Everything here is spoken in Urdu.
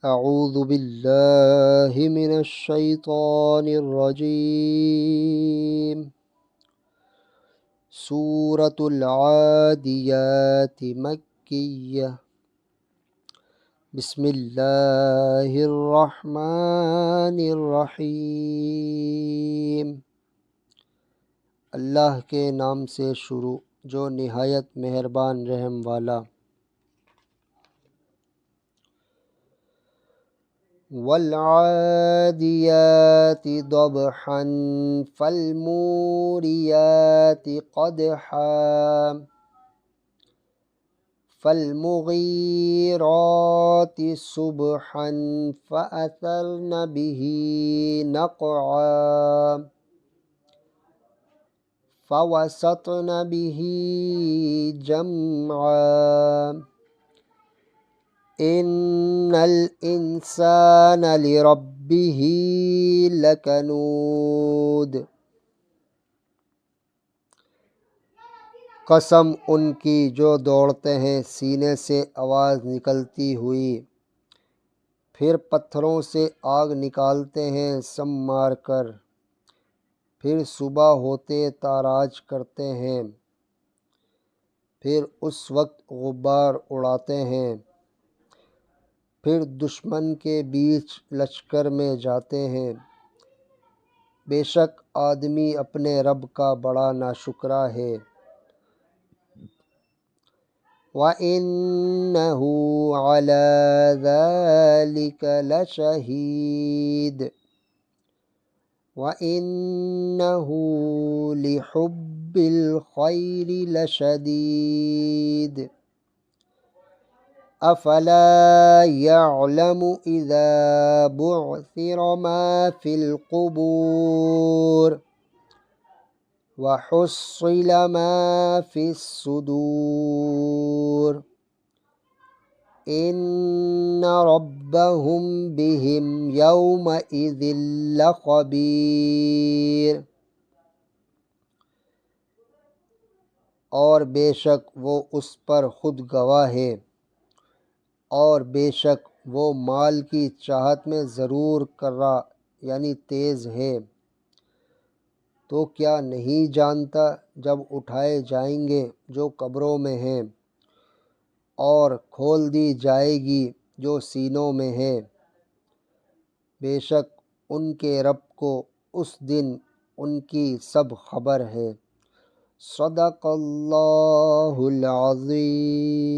اعوذ باللہ من الشیطان الرجیم سورة العادیات مکیہ بسم اللہ الرحمن الرحیم اللہ کے نام سے شروع جو نہایت مہربان رحم والا۔ والعادیات ضبحا فالموریات قدحا فالمغیرات صبحا فأثرن به نقعا فوسطن به جمعا ان الانسان لربه لکنود۔ قسم ان کی جو دوڑتے ہیں سینے سے آواز نکلتی ہوئی، پھر پتھروں سے آگ نکالتے ہیں سم مار کر، پھر صبح ہوتے تاراج کرتے ہیں، پھر اس وقت غبار اڑاتے ہیں، پھر دشمن کے بیچ لشکر میں جاتے ہیں۔ بے شک آدمی اپنے رب کا بڑا ناشکرا ہے۔ وَإِنَّهُ عَلَى ذَلِكَ لَشَهِيدٌ وَإِنَّهُ لِحُبِّ الْخَيْرِ لَشَدِيدٌ افلا يعلم اذا بعثر ما في القبور وحصل ما في الصدور ان ربهم بهم يومئذ لخبير۔ اور بے شک وہ اس پر خود گواہ ہے، اور بے شک وہ مال کی چاہت میں ضرور کرا یعنی تیز ہے۔ تو کیا نہیں جانتا جب اٹھائے جائیں گے جو قبروں میں ہیں، اور کھول دی جائے گی جو سینوں میں ہے، بے شک ان کے رب کو اس دن ان کی سب خبر ہے۔ صدق اللہ العظیم۔